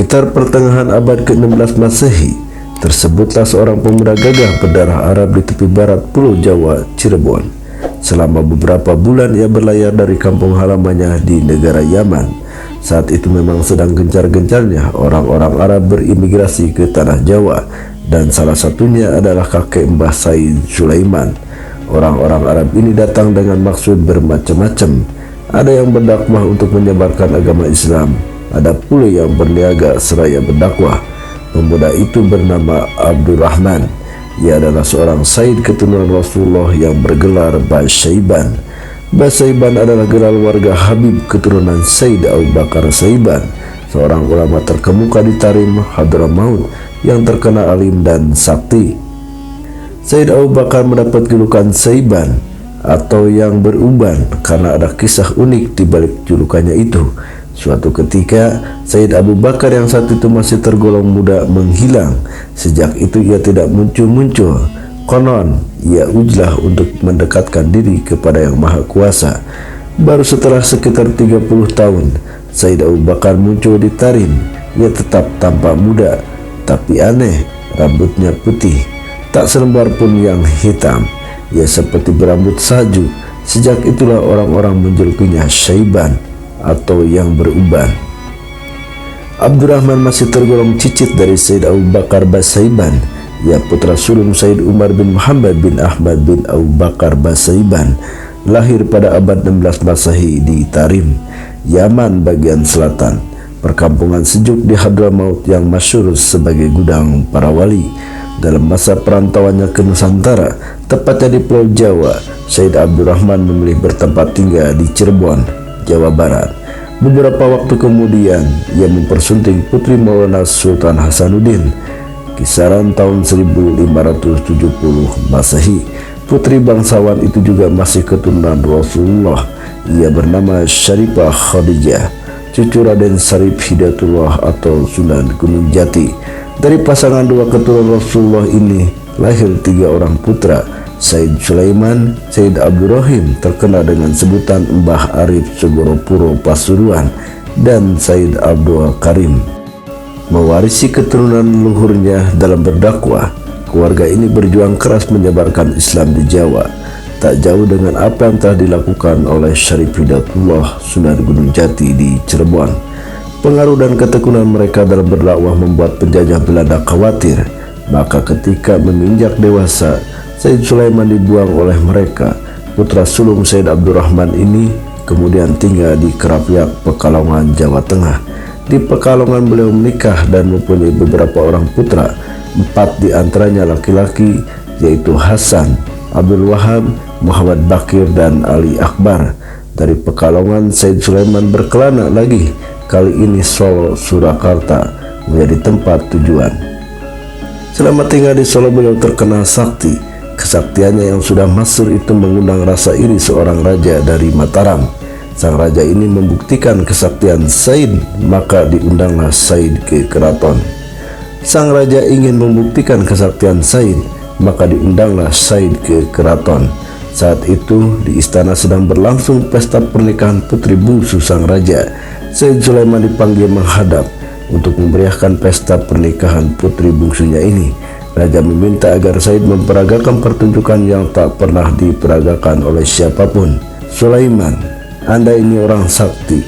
Sekitar pertengahan abad ke-16 Masehi, tersebutlah seorang pemuda gagah berdarah Arab di tepi barat Pulau Jawa, Cirebon. Selama beberapa bulan ia berlayar dari kampung halamannya di negara Yaman. Saat itu memang sedang gencar-gencarnya orang-orang Arab berimigrasi ke tanah Jawa, dan salah satunya adalah kakek Mbah Said Sulaiman. Orang-orang Arab ini datang dengan maksud bermacam-macam. Ada yang berdakwah untuk menyebarkan agama Islam, ada pula yang berniaga seraya berdakwah. Pemuda itu bernama Abdurrahman. Ia adalah seorang Said keturunan Rasulullah yang bergelar Basaiban. Basaiban adalah gelar warga Habib keturunan Said Abu Bakar Saiban, seorang ulama terkemuka di Tarim, Hadramaut yang terkenal alim dan sakti. Said Abu Bakar mendapat julukan Saiban atau yang beruban karena ada kisah unik di balik julukannya itu. Suatu ketika, Said Abu Bakar yang saat itu masih tergolong muda menghilang. Sejak itu ia tidak muncul-muncul. Konon, ia ujlah untuk mendekatkan diri kepada Yang Maha Kuasa. Baru setelah sekitar 30 tahun, Said Abu Bakar muncul di Tarim. Ia tetap tampak muda, tapi aneh, rambutnya putih, tak selembar pun yang hitam. Ia seperti berambut salju. Sejak itulah orang-orang menjulukinya Saiban atau yang beruban. Abdurrahman masih tergolong cicit dari Said Abu Bakar Basaiban. Ia putra sulung Said Umar bin Muhammad bin Ahmad bin Abu Bakar Basaiban, lahir pada abad 16 Masehi di Tarim, Yaman bagian selatan, perkampungan sejuk di Hadramaut yang masyhur sebagai gudang para wali. Dalam masa perantauannya ke Nusantara, tepatnya di Pulau Jawa, Said Abdurrahman memilih bertempat tinggal di Cirebon, Jawa Barat. Beberapa waktu kemudian, ia mempersunting putri Maulana Sultan Hasanuddin. Kisaran tahun 1570 Masehi, putri bangsawan itu juga masih keturunan Rasulullah. Ia bernama Syarifah Khadijah, cucu Raden Syarif Hidayatullah atau Sunan Gunung Jati. Dari pasangan dua keturunan Rasulullah ini lahir 3 orang putra, Said Sulaiman, Said Abdurrahim terkenal dengan sebutan Mbah Arif Sugoropuro Pasuruan, dan Said Abdul Karim. Mewarisi keturunan leluhurnya dalam berdakwah, keluarga ini berjuang keras menyebarkan Islam di Jawa, tak jauh dengan apa yang telah dilakukan oleh Syarif Hidayatullah Sunan Gunung Jati di Cirebon. Pengaruh dan ketekunan mereka dalam berdakwah membuat penjajah Belanda khawatir. Maka ketika menginjak dewasa, Said Sulaiman dibuang oleh mereka. Putra sulung Said Abdurrahman ini kemudian tinggal di Kerapiak, Pekalongan, Jawa Tengah. Di Pekalongan beliau menikah dan mempunyai beberapa orang putra. 4 di antaranya laki-laki, yaitu Hasan, Abdul Wahab, Muhammad Bakir, dan Ali Akbar. Dari Pekalongan, Said Sulaiman berkelana lagi, kali ini Solo, Surakarta menjadi tempat tujuan. Selama tinggal di Solo, beliau terkenal sakti. Kesaktiannya yang sudah masyhur itu mengundang rasa iri seorang raja dari Mataram. Sang raja ini membuktikan kesaktian Said, maka diundanglah Said ke keraton. Sang raja ingin membuktikan kesaktian Said, maka diundanglah Said ke keraton. Saat itu di istana sedang berlangsung pesta pernikahan putri bungsu sang raja. Said Sulaiman dipanggil menghadap untuk memeriahkan pesta pernikahan putri bungsunya ini. Raja meminta agar Said memperagakan pertunjukan yang tak pernah diperagakan oleh siapapun. Sulaiman, Anda ini orang sakti.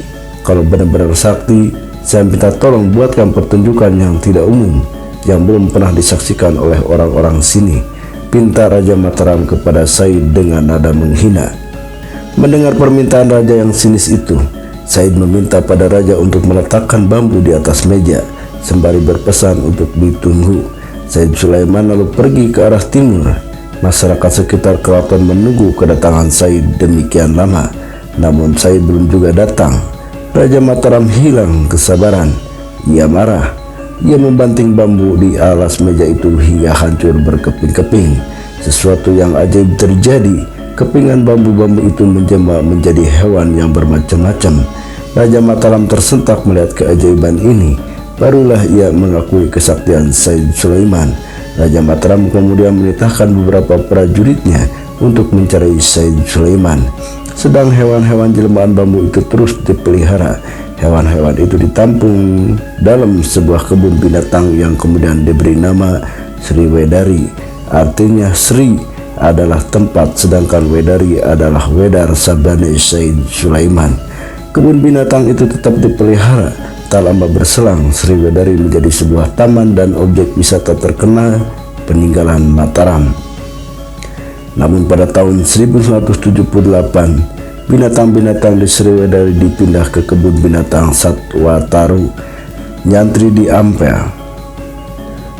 Kalau benar-benar sakti, saya minta tolong buatkan pertunjukan yang tidak umum, yang belum pernah disaksikan oleh orang-orang sini, pinta Raja Mataram kepada Said dengan nada menghina. Mendengar permintaan raja yang sinis itu, Said meminta pada raja untuk meletakkan bambu di atas meja, sembari berpesan untuk ditunggu. Said Sulaiman lalu pergi ke arah timur. Masyarakat sekitar keraton menunggu kedatangan Said demikian lama, namun Said belum juga datang. Raja Mataram hilang kesabaran. Ia marah. Ia membanting bambu di alas meja itu hingga hancur berkeping-keping. Sesuatu yang ajaib terjadi. Kepingan bambu-bambu itu menjelma menjadi hewan yang bermacam-macam. Raja Mataram tersentak melihat keajaiban ini. Barulah ia mengakui kesaktian Said Sulaiman. Raja Mataram kemudian menitahkan beberapa prajuritnya untuk mencari Said Sulaiman. Sedang hewan-hewan jelmaan bambu itu terus dipelihara Hewan-hewan itu ditampung dalam sebuah kebun binatang yang kemudian diberi nama Sriwedari. Artinya Sri adalah tempat, sedangkan Wedari adalah Wedar sabdane Said Sulaiman. Kebun binatang itu tetap dipelihara. Tak lama berselang, Sriwedari menjadi sebuah taman dan objek wisata terkenal peninggalan Mataram. Namun pada tahun 1978, binatang-binatang di Sriwedari dipindah ke kebun binatang Satwa Taru Nyantri di Ampel.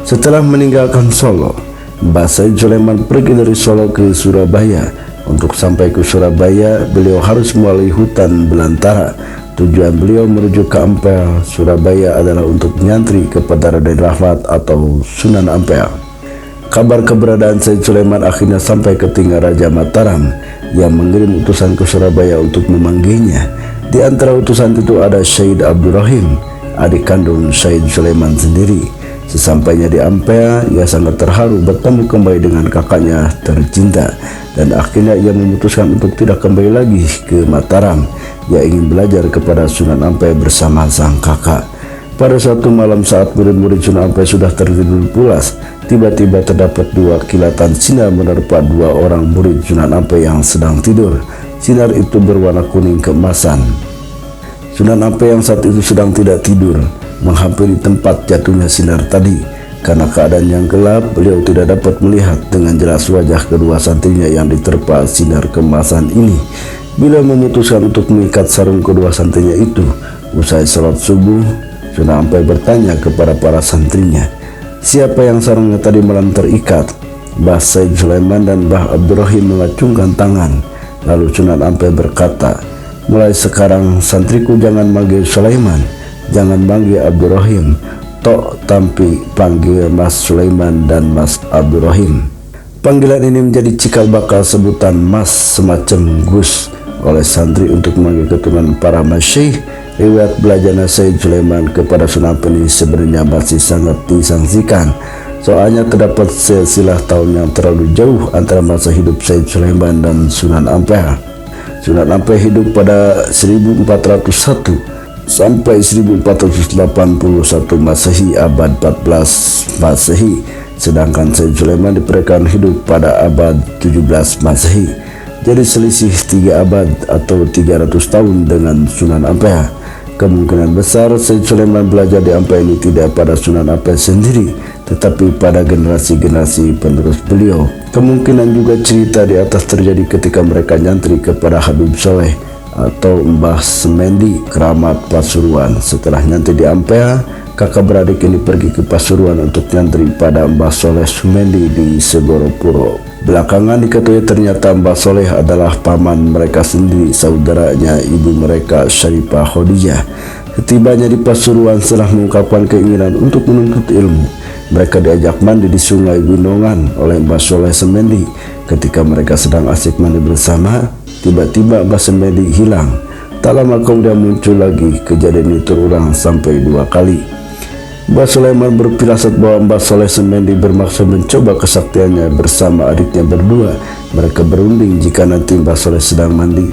Setelah meninggalkan Solo, Mbah Said Sulaiman pergi dari Solo ke Surabaya. Untuk sampai ke Surabaya, beliau harus melalui hutan belantara. Tujuan beliau menuju ke Ampel, Surabaya adalah untuk nyantri kepada Raden Rahmat atau Sunan Ampel. Kabar keberadaan Said Sulaiman akhirnya sampai ke telinga Raja Mataram yang mengirim utusan ke Surabaya untuk memanggilnya. Di antara utusan itu ada Syed Abdurrahim, adik kandung Said Sulaiman sendiri. Sesampainya di Ampel, ia sangat terharu bertemu kembali dengan kakaknya tercinta, dan akhirnya ia memutuskan untuk tidak kembali lagi ke Mataram. Ia ingin belajar kepada Sunan Ampel bersama sang kakak. Pada suatu malam saat murid-murid Sunan Ampel sudah tertidur pulas, tiba-tiba terdapat dua kilatan sinar menerpa dua orang murid Sunan Ampel yang sedang tidur. Sinar itu berwarna kuning keemasan. Sunan Ampel yang saat itu sedang tidak tidur menghampiri tempat jatuhnya sinar tadi. Karena keadaan yang gelap, beliau tidak dapat melihat dengan jelas wajah kedua santrinya yang diterpa sinar keemasan ini. Beliau memutuskan untuk mengikat sarung kedua santrinya itu. Usai sholat subuh, Sunan Ampel bertanya kepada para santrinya, siapa yang sarungnya tadi malam terikat? Mbah Said Sulaiman dan Mbah Abdurrahim mengacungkan tangan. Lalu Sunan Ampel berkata, mulai sekarang santriku jangan manggil Sulaiman, jangan panggil Abdurrahim, tok tampi panggil Mas Sulaiman dan Mas Abdurrahim. Panggilan ini menjadi cikal bakal sebutan Mas semacam Gus oleh santri untuk memanggil keturunan para masyayikh. Riwayat belajarnya Said Sulaiman kepada Sunan Ampel ini sebenarnya masih sangat disangsikan. Soalnya terdapat silsilah tahun yang terlalu jauh antara masa hidup Said Sulaiman dan Sunan Ampel. Sunan Ampel hidup pada 1401 sampai 1481 Masehi, abad 14 Masehi, sedangkan Said Sulaiman diperkirakan hidup pada abad 17 Masehi. Jadi selisih 3 abad atau 300 tahun dengan Sunan Ampel. Kemungkinan besar Said Sulaiman belajar di Ampel ini tidak pada Sunan Ampel sendiri, tetapi pada generasi-generasi penerus beliau. Kemungkinan juga cerita di atas terjadi ketika mereka nyantri kepada Habib Soleh atau Mbah Semendi, keramat Pasuruan. Setelah nyantri di Ampel, kakak beradik ini pergi ke Pasuruan untuk nyantri pada Mbah Soleh Sumendi di Segoropuro. Belakangan diketahui ternyata Mbah Soleh adalah paman mereka sendiri, saudaranya ibu mereka Syarifah Khadijah. Setibanya di Pasuruan, setelah mengungkapkan keinginan untuk menuntut ilmu, mereka diajak mandi di Sungai Winongan oleh Mbah Soleh Semendi. Ketika mereka sedang asik mandi bersama, tiba-tiba Mbah Semendi hilang. Tak lama kemudian muncul lagi. Kejadian itu terulang sampai 2 kali. Mbah Sulaiman berfirasat bahwa Mbah Soleh Semendi bermaksud mencoba kesaktiannya bersama adiknya berdua. Mereka berunding jika nanti Mbah Soleh sedang mandi,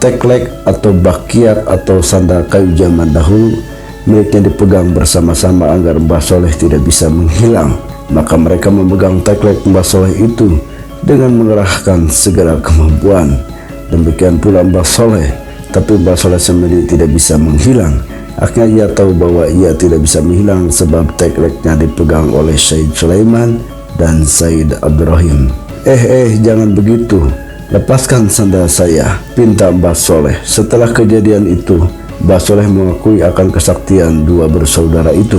teklek atau bakiak atau sandal kayu zaman dahulu miliknya dipegang bersama-sama agar Mbah Soleh tidak bisa menghilang. Maka mereka memegang teklek Mbah Soleh itu dengan mengerahkan segala kemampuan. Demikian pula Mbah Soleh, tapi Mbah Soleh Semendi tidak bisa menghilang. Akhirnya ia tahu bahwa ia tidak bisa menghilang sebab tekleknya dipegang oleh Said Sulaiman dan Said Abdurrahim. Jangan begitu, lepaskan sandal saya, pinta Mbah Soleh. Setelah kejadian itu, Mbah Soleh mengakui akan kesaktian dua bersaudara itu.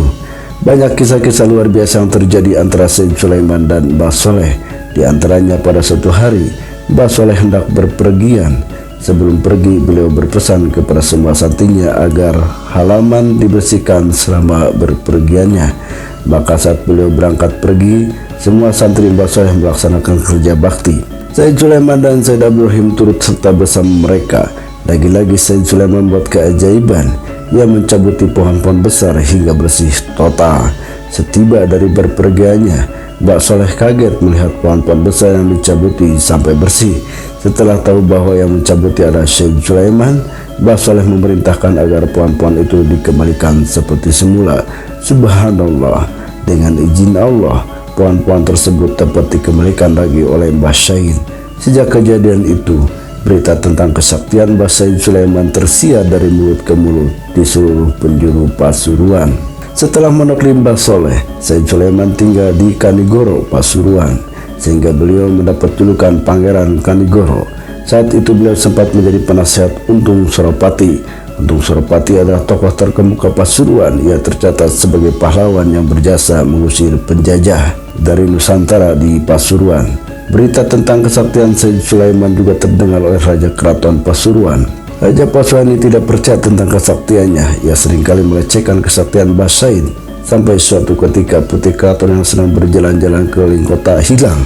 Banyak kisah-kisah luar biasa yang terjadi antara Said Sulaiman dan Mbah Soleh. Di antaranya pada suatu hari, Mbah Soleh hendak berpergian. Sebelum pergi, beliau berpesan kepada semua santrinya agar halaman dibersihkan selama berpergiannya. Maka saat beliau berangkat pergi, semua santri Mbah Soleh melaksanakan kerja bakti. Said Sulaiman dan Said Abdurrahim turut serta bersama mereka. Lagi-lagi Said Sulaiman membuat keajaiban. Ia mencabuti pohon-pohon besar hingga bersih total. Setiba dari berpergiannya, Mbah Soleh kaget melihat pohon-pohon besar yang dicabuti sampai bersih. Setelah tahu bahwa yang mencabuti adalah Said Sulaiman, Mbah Soleh memerintahkan agar pohon-pohon itu dikembalikan seperti semula. Subhanallah, dengan izin Allah, pohon-pohon tersebut dapat dikembalikan lagi oleh Mbah Said. Sejak kejadian itu, berita tentang kesaktian Mbah Said Sulaiman tersiar dari mulut ke mulut di seluruh penjuru Pasuruan. Setelah menoklim Mbah Soleh, Said Sulaiman tinggal di Kanigoro, Pasuruan, sehingga beliau mendapat julukan Pangeran Kanigoro. Saat itu beliau sempat menjadi penasihat Untung Suropati. Untung Suropati adalah tokoh terkemuka Pasuruan. Ia tercatat sebagai pahlawan yang berjasa mengusir penjajah dari Nusantara di Pasuruan. Berita tentang kesaktian Said Sulaiman juga terdengar oleh Raja Keraton Pasuruan. Raja Pasuruan ini tidak percaya tentang kesaktiannya. Ia seringkali melecehkan kesaktian Mbah Said, sampai suatu ketika putri keraton yang sedang berjalan-jalan keliling kota hilang.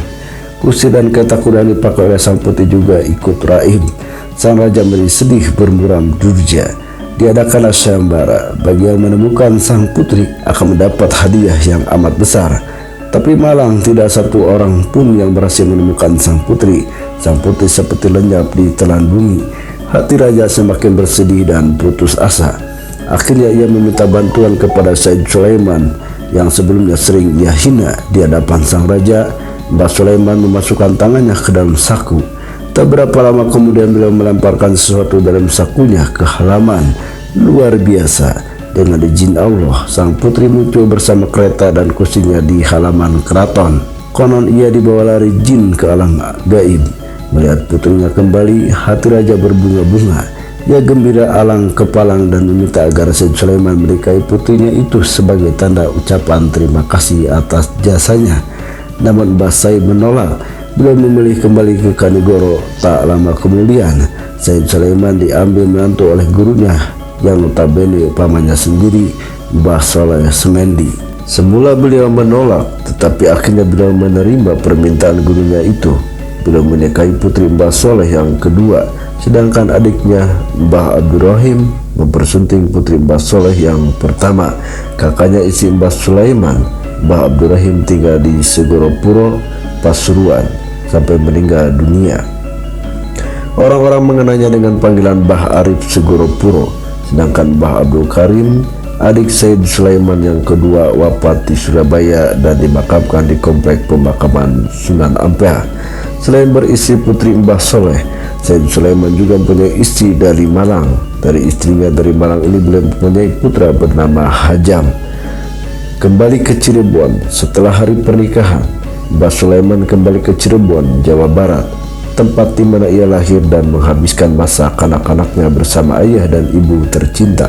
Kursi dan kereta kuda yang dipakai oleh sang putri juga ikut raib. Sang raja menjadi sedih bermuram durja. Diadakanlah sayembara. Bagi yang menemukan sang putri akan mendapat hadiah yang amat besar. Tapi malang tidak satu orang pun yang berhasil menemukan sang putri. Sang putri seperti lenyap di telan bumi. Hati raja semakin bersedih dan putus asa. Akhirnya ia meminta bantuan kepada Said Sulaiman yang sebelumnya sering ia hina di hadapan sang raja. Mbah Sulaiman memasukkan tangannya ke dalam saku. Tak berapa lama kemudian beliau melemparkan sesuatu dalam sakunya ke halaman. Luar biasa, dengan izin Allah, sang putri muncul bersama kereta dan kursinya di halaman keraton. Konon ia dibawa lari jin ke alam gaib. Melihat putrinya kembali, hati raja berbunga-bunga. Ia gembira alang kepalang dan meminta agar Said Sulaiman menikahi putrinya itu sebagai tanda ucapan terima kasih atas jasanya. Namun Mbah Said menolak. Beliau memilih kembali ke Kanigoro. Tak lama kemudian, Said Sulaiman diambil menantu oleh gurunya yang notabene pamannya sendiri, Mbah Soleh Semendi. Semula beliau menolak, tetapi akhirnya beliau menerima permintaan gurunya itu. Beliau menikahi putri Mbah Soleh yang kedua, sedangkan adiknya Mbah Abdurrahim mempersunting putri Mbah Soleh yang pertama. Kakaknya isi Mbah Sulaiman, Mbah Abdurrahim, tinggal di Segoropuro, Pasuruan sampai meninggal dunia. Orang-orang mengenalnya dengan panggilan Mbah Arif Segoropuro, sedangkan Mbah Abdul Karim, adik Said Sulaiman yang kedua, wafat di Surabaya dan dimakamkan di komplek pemakaman Sunan Ampel. Selain beristri putri Mbah Soleh, Said Sulaiman juga mempunyai istri dari Malang. Dari istrinya dari Malang ini beliau mempunyai putra bernama Hajam. Kembali ke Cirebon. Setelah hari pernikahan, Mbah Sulaiman kembali ke Cirebon, Jawa Barat, tempat di mana ia lahir dan menghabiskan masa kanak-kanaknya bersama ayah dan ibu tercinta.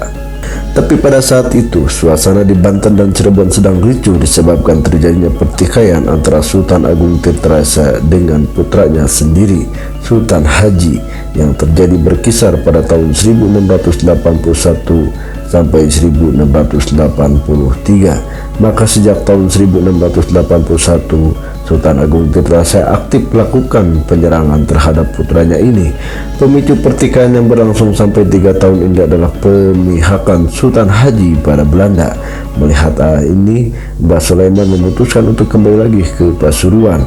Tapi pada saat itu, suasana di Banten dan Cirebon sedang ricuh disebabkan terjadinya pertikaian antara Sultan Agung Tirtayasa dengan putranya sendiri, Sultan Haji, yang terjadi berkisar pada tahun 1681 sampai 1683. Maka sejak tahun 1681, Sultan Agung Tirtayasa aktif melakukan penyerangan terhadap putranya ini. Pemicu pertikaian yang berlangsung sampai 3 tahun ini adalah pemihakan Sultan Haji pada Belanda. Melihat hal ini, Mbah Sulaiman memutuskan untuk kembali lagi ke Pasuruan.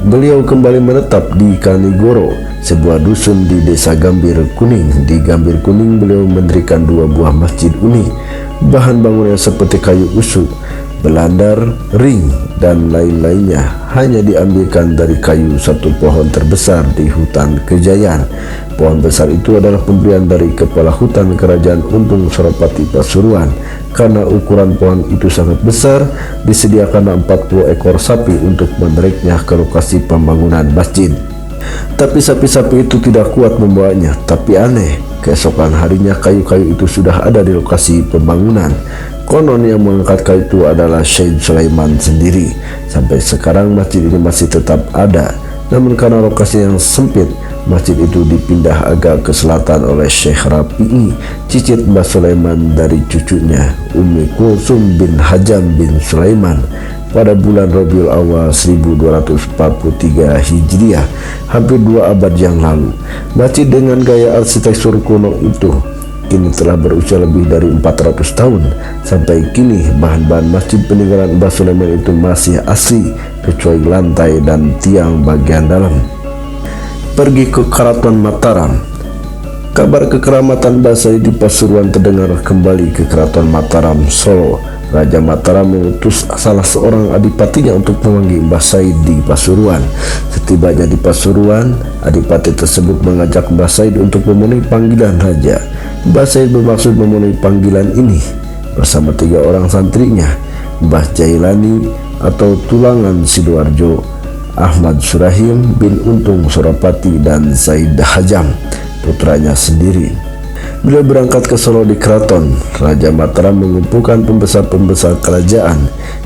Beliau kembali menetap di Kanigoro, sebuah dusun di desa Gambir Kuning. Di Gambir Kuning beliau mendirikan 2 buah masjid unik. Bahan bangunan seperti kayu usuk, belandar, ring, dan lain-lainnya hanya diambilkan dari kayu satu pohon terbesar di hutan Kejayan. Pohon besar itu adalah pemberian dari kepala hutan kerajaan Untung Suropati Pasuruan. Karena ukuran pohon itu sangat besar, disediakan 40 ekor sapi untuk menariknya ke lokasi pembangunan masjid. Tapi sapi-sapi itu tidak kuat membawanya. Tapi aneh, keesokan harinya kayu-kayu itu sudah ada di lokasi pembangunan. Konon yang mengangkat kayu itu adalah Said Sulaiman sendiri. Sampai sekarang masjid ini masih tetap ada. Namun karena lokasi yang sempit, masjid itu dipindah agak ke selatan oleh Syekh Rafi'i, cicit Mbah Sulaiman dari cucunya Ummi Kulsum bin Hajam bin Sulaiman pada bulan Rabiul Awal 1243 Hijriah, hampir 2 abad yang lalu. Masjid dengan gaya arsitektur kuno itu kini telah berusia lebih dari 400 tahun. Sampai kini bahan-bahan masjid peninggalan Mbah Sulaiman itu masih asli, kecuali lantai dan tiang bagian dalam. Pergi ke Keraton Mataram. Kabar kekeramatan Mbah Said di Pasuruan terdengar kembali ke Keraton Mataram, Solo. Raja Mataram mengutus salah seorang adipatinya untuk memanggil Mbah Said di Pasuruan. Setibanya di Pasuruan, adipati tersebut mengajak Mbah Said untuk memenuhi panggilan raja. Mbah Said bermaksud memenuhi panggilan ini bersama 3 orang santrinya, Mbah Jailani atau Tulangan Sidoarjo, Ahmad Surahim bin Untung Surapati, dan Said Hajam, putranya sendiri. Bila berangkat ke Solo di keraton, Raja Mataram mengumpulkan pembesar-pembesar kerajaan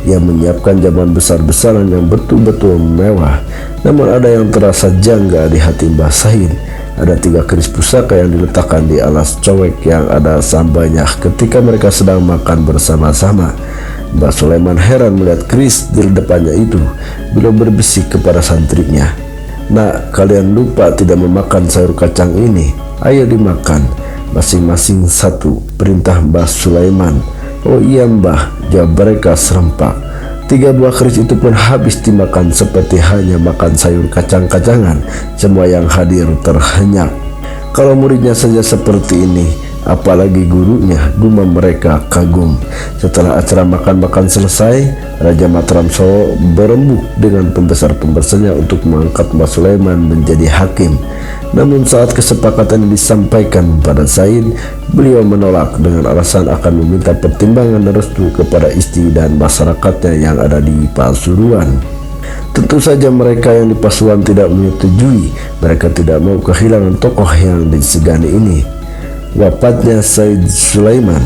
yang menyiapkan jamuan besar-besaran yang betul-betul mewah. Namun ada yang terasa janggal di hati Mbah Said. Ada 3 keris pusaka yang diletakkan di alas cowek yang ada sambanya ketika mereka sedang makan bersama-sama. Mbah Sulaiman heran melihat keris di depannya itu. Beliau berbisik kepada santrinya, "Nak, kalian lupa tidak memakan sayur kacang ini. Ayo dimakan masing-masing 1," perintah Mbah Sulaiman. "Oh iya Mbah," jawab mereka serempak. 3 buah keris itu pun habis dimakan seperti hanya makan sayur kacang-kacangan. Semua yang hadir terhenyak. Kalau muridnya saja seperti ini, apalagi gurunya, gumam mereka kagum. Setelah acara makan-makan selesai, Raja Mataram Solo berembuk dengan pembesar-pembesarnya untuk mengangkat Mbah Sulaiman menjadi hakim. Namun saat kesepakatan disampaikan pada Said, beliau menolak dengan alasan akan meminta pertimbangan dan restu kepada istri dan masyarakatnya yang ada di Pasuruan. Tentu saja mereka yang di Pasuruan tidak menyetujui. Mereka tidak mau kehilangan tokoh yang disegani ini. Wafatnya Said Sulaiman.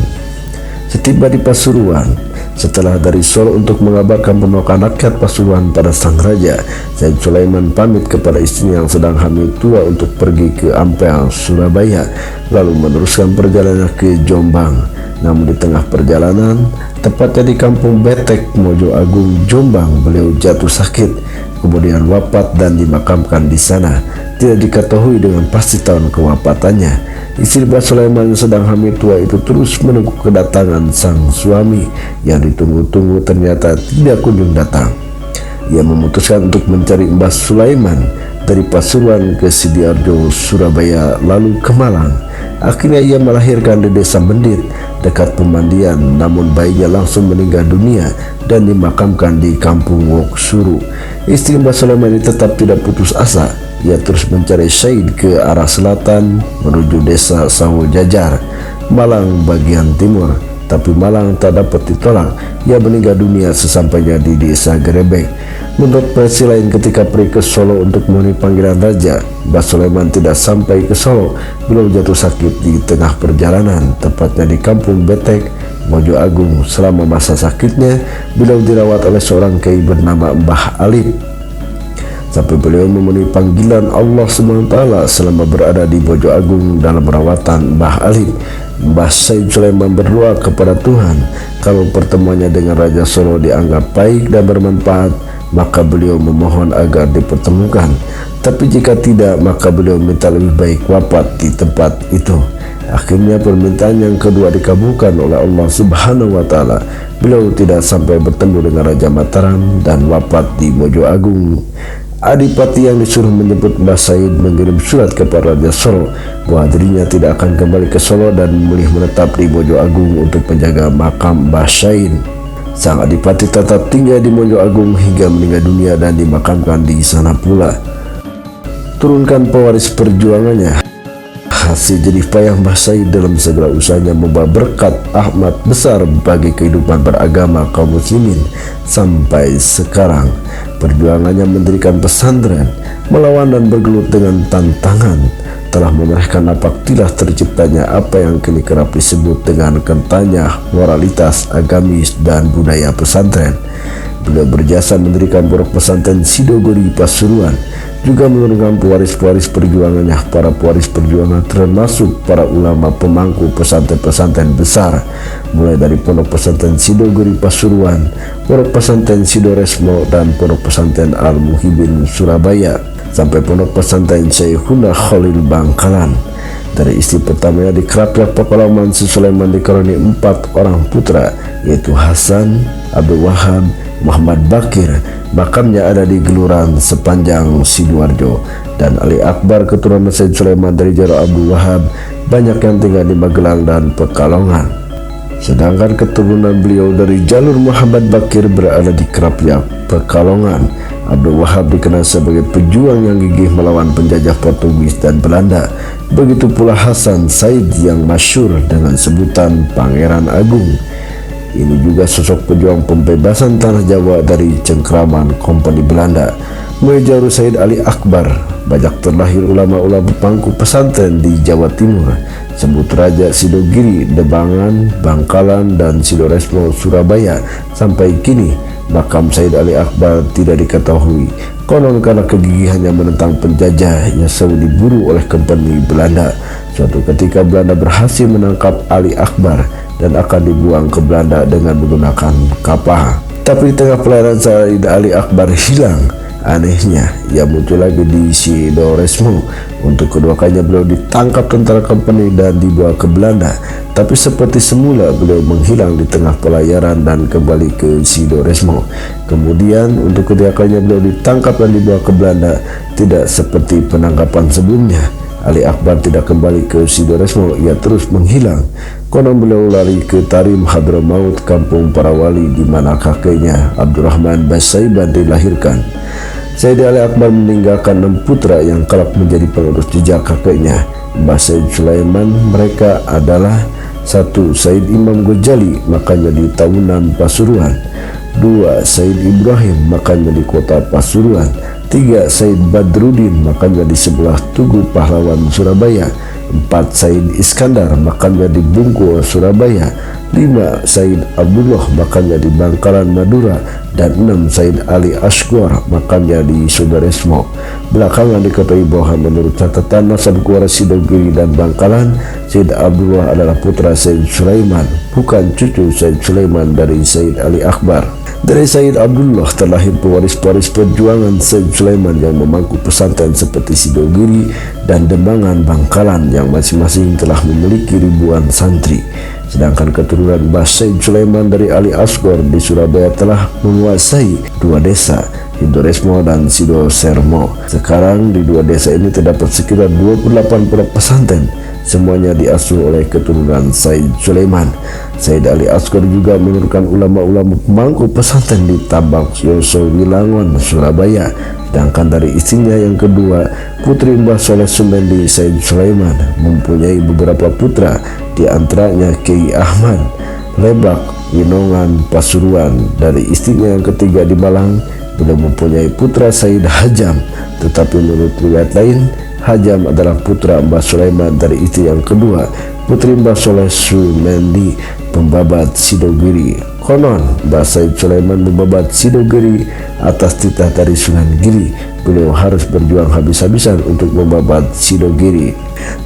Setiba di Pasuruan, setelah dari Solo untuk mengabarkan penolakan rakyat Pasuruan pada sang raja, Said Sulaiman pamit kepada istrinya yang sedang hamil tua untuk pergi ke Ampel, Surabaya, lalu meneruskan perjalanannya ke Jombang. Namun di tengah perjalanan, tepatnya di Kampung Betek, Mojo Agung, Jombang, beliau jatuh sakit, kemudian wafat dan dimakamkan di sana. Tidak diketahui dengan pasti tahun kewafatannya. Istri Mbah Sulaiman yang sedang hamil tua itu terus menunggu kedatangan sang suami yang ditunggu-tunggu ternyata tidak kunjung datang. Ia memutuskan untuk mencari Mbah Sulaiman dari Pasuruan ke Sidoarjo, Surabaya, lalu ke Malang. Akhirnya ia melahirkan di Desa Mendit dekat pemandian, namun bayinya langsung meninggal dunia dan dimakamkan di Kampung Woksuru. Istri Mbah Sulaiman ini tetap tidak putus asa. Ia terus mencari Said ke arah selatan menuju Desa Sawo Jajar, Malang bagian timur. Tapi Malang tak dapat ditolak. Ia meninggal dunia sesampainya di Desa Gerebek. Menurut versi lain, ketika pergi ke Solo untuk memenuhi panggilan raja, Mbah Sulaiman tidak sampai ke Solo. Beliau jatuh sakit di tengah perjalanan, tepatnya di Kampung Betek, Mojo Agung. Selama masa sakitnya, beliau dirawat oleh seorang kiai bernama Mbah Alif sampai beliau memenuhi panggilan Allah SWT selama berada di Mojo Agung dalam perawatan Mbah Alif. Mbah Said Sulaiman berdoa kepada Tuhan kalau pertemuannya dengan Raja Solo dianggap baik dan bermanfaat, maka beliau memohon agar dipertemukan. Tapi jika tidak, maka beliau minta lebih baik wafat di tempat itu. Akhirnya permintaan yang kedua dikabulkan oleh Allah Subhanahu wa Ta'ala. Beliau tidak sampai bertemu dengan Raja Mataram dan wafat di Mojo Agung. Adipati yang disuruh menjemput Mbah Said mengirim surat kepada Raja Solo bahwa dirinya tidak akan kembali ke Solo dan memilih menetap di Mojo Agung untuk menjaga makam Mbah Said. Sang adipati tetap tinggal di Mojo Agung hingga meninggal dunia dan dimakamkan di sana pula. Turunkan pewaris perjuangannya. Hasil jerih payah Mbah Said dalam segala usahanya membawa berkat ahmad besar bagi kehidupan beragama kaum muslimin sampai sekarang. Perjuangannya mendirikan pesantren, melawan dan bergelut dengan tantangan, telah menorehkan napak tilas terciptanya apa yang kini kerap disebut dengan kentanya moralitas agamis dan budaya pesantren. Beliau berjasa mendirikan pondok pesantren Sidogori Pasuruan, juga menurunkan pewaris-pewaris perjuangannya. Para pewaris perjuangan termasuk para ulama pemangku pesantren-pesantren besar, mulai dari pondok pesantren Sidogori Pasuruan, pondok pesantren Sidoresmo, dan pondok pesantren Al-Muhibin Surabaya, sampai pondok pesantren Syekhuna Khalil Bangkalan. Dari istri pertamanya di Kerapiak Pakualaman, Sulaiman dikaruniai 4 orang putra, yaitu Hasan, Abdul Wahab, Muhammad Bakir, makamnya ada di Geluran Sepanjang Sidoarjo. Dan Ali Akbar, keturunan Said Sulaiman dari Jaro Abdul Wahab, banyak yang tinggal di Magelang dan Pekalongan. Sedangkan keturunan beliau dari jalur Muhammad Bakir berada di Krapyak, Pekalongan. Abdul Wahab dikenal sebagai pejuang yang gigih melawan penjajah Portugis dan Belanda. Begitu pula Hasan Said yang masyhur dengan sebutan Pangeran Agung. Ini juga sosok pejuang pembebasan tanah Jawa dari cengkraman Kompeni Belanda. Mujaru Said Ali Akbar, banyak terlahir ulama-ulama pangku pesantren di Jawa Timur, sebut Raja Sidogiri, Debangan, Bangkalan, dan Sidoresmo, Surabaya. Sampai kini makam Said Ali Akbar tidak diketahui. Konon karena kegigihannya menentang penjajah, ia selalu diburu oleh Kompeni Belanda. Suatu ketika Belanda berhasil menangkap Ali Akbar dan akan dibuang ke Belanda dengan menggunakan kapal. Tapi di tengah pelayaran Said Ali Akbar hilang. Anehnya, ia muncul lagi di Sidoresmo. Untuk kedua kalinya beliau ditangkap tentara Kompeni dan dibawa ke Belanda. Tapi seperti semula beliau menghilang di tengah pelayaran dan kembali ke Sidoresmo. Kemudian untuk ketiga kalinya beliau ditangkap dan dibawa ke Belanda. Tidak seperti penangkapan sebelumnya, Ali Akbar tidak kembali ke Sidoresmo, ia terus menghilang. Konon beliau lari ke Tarim Hadramaut, kampung para wali, di mana kakeknya Abdurrahman Basaiban dilahirkan. Said Ali Akbar meninggalkan 6 putra yang kelak menjadi penerus jejak kakeknya, Mbah Said Sulaiman. Mereka adalah: 1. Said Imam Ghazali, makamnya di Tawunan, Pasuruan. 2. Said Ibrahim, makamnya di kota Pasuruan. 3. Said Badruddin, makamnya di sebelah Tugu Pahlawan, Surabaya. 4. Said Iskandar, makamnya di Bungkul, Surabaya. 5. Said Abdullah, makamnya di Bangkalan, Madura. Dan 6. Said Ali Asghar, makamnya di Sidoresmo. Belakangan diketahui bahwa menurut catatan nasab keluarga Sidogiri dan Bangkalan, Said Abdullah adalah putra Said Sulaiman, bukan cucu Said Sulaiman dari Said Ali Akbar. Dari Said Abdullah terlahir pewaris-pewaris perjuangan Said Sulaiman yang memangku pesantren seperti Sidogiri dan Demangan, Bangkalan, yang masing-masing telah memiliki ribuan santri. Sedangkan keturunan Mbah Said Sulaiman dari Ali Asghar di Surabaya telah menguasai 2 desa, Sidoresmo dan Sidosermo. Sekarang di 2 desa ini terdapat sekitar 28 pondok pesantren, semuanya diasuh oleh keturunan Said Sulaiman. Said Ali Asghar juga menurunkan ulama-ulama pemangku pesantren di Tabak Yoso Wilangon, Surabaya. Sedangkan dari istrinya yang kedua, putri Mbah Soleh Sumendi, Said Sulaiman mempunyai beberapa putra, di antaranya Kiai Ahmad Lebak, Winongan, Pasuruan. Dari istrinya yang ketiga di Malang, beliau mempunyai putra Said Hajam, tetapi menurut riwayat lain, Hajam adalah putra Mbah Sulaiman dari istri yang kedua, putri Mbah Soleh Sumendi, pembabat Sidogiri. Konon Mbah Said Sulaiman membabat Sidogiri atas titah dari Sunan Giri. Beliau harus berjuang habis-habisan untuk membabat Sidogiri.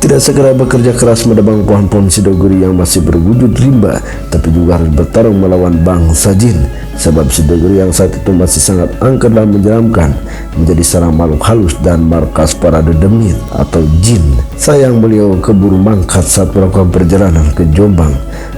Tidak segera bekerja keras menebang pohon-pohon Sidogiri yang masih berwujud rimba, tapi juga harus bertarung melawan bangsa jin. Sebab Sidogiri yang saat itu masih sangat angker dan menyeramkan, menjadi sarang makhluk halus dan markas para dedemit atau jin. Sayang beliau keburu mangkat saat melakukan perjalanan ke Jombang.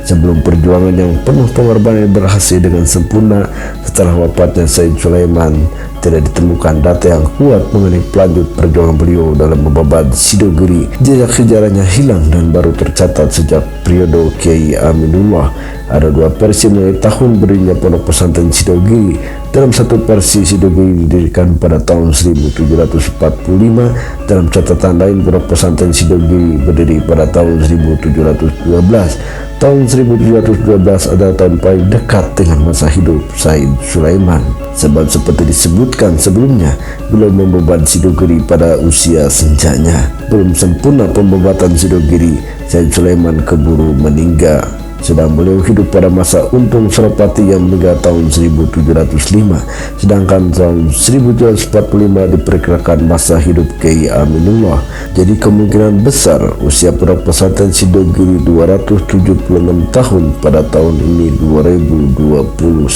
Sebelum perjuangan yang penuh pengorbanan berhasil dengan sempurna, setelah wafatnya Said Sulaiman, tidak ditemukan data yang kuat mengenai pelanjut perjuangan beliau dalam membabat Sidogiri. Jejak sejarahnya hilang dan baru tercatat sejak periode Kiai Aminullah. Ada 2 versi mengenai tahun berdirinya pondok pesantren Sidogiri. Dalam satu versi, Sidogiri didirikan pada tahun 1745. Dalam catatan lain, pondok pesantren Sidogiri berdiri pada tahun 1712. Tahun 1712 adalah tahun paling dekat dengan masa hidup Said Sulaiman. Sebab seperti disebutkan sebelumnya, beliau membabat Sidogiri pada usia senjanya. Belum sempurna pembabatan Sidogiri, Said Sulaiman keburu meninggal. Sedang beliau hidup pada masa Untung Suropati yang meninggal tahun 1705. Sedangkan tahun 1745 diperkirakan masa hidup Kiai Aminullah. Jadi kemungkinan besar usia pondok pesantren Sidogiri 276 tahun pada tahun ini 2021.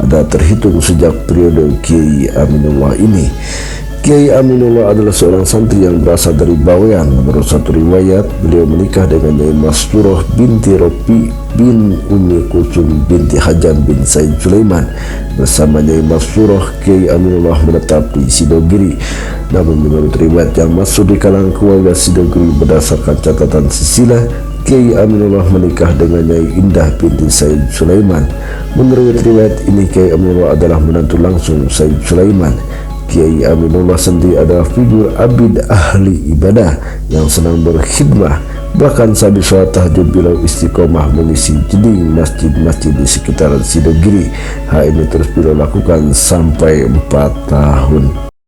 Ada terhitung sejak periode Kiai Aminullah ini. Kiai Aminullah adalah seorang santri yang berasal dari Bawean. Menurut satu riwayat, beliau menikah dengan Nyai Masturah binti Ropi bin Umi Kulsum binti Hajam bin Said Sulaiman. Bersama Nyai Masturah, Kiai Aminullah menetap di Sidogiri. Namun menurut riwayat yang masuk di kalangan keluarga Sidogiri, berdasarkan catatan silsilah, Kiai Aminullah menikah dengan Nyai Indah binti Said Sulaiman. Menurut riwayat ini, Kiai Aminullah adalah menantu langsung Said Sulaiman. Kiai Aminullah sendiri adalah figur abid ahli ibadah yang senang berkhidmah. Bahkan saat sholat tahajud beliau istiqomah mengisi jeding masjid-masjid di sekitaran Sidogiri. Hal ini terus beliau lakukan sampai 4 tahun.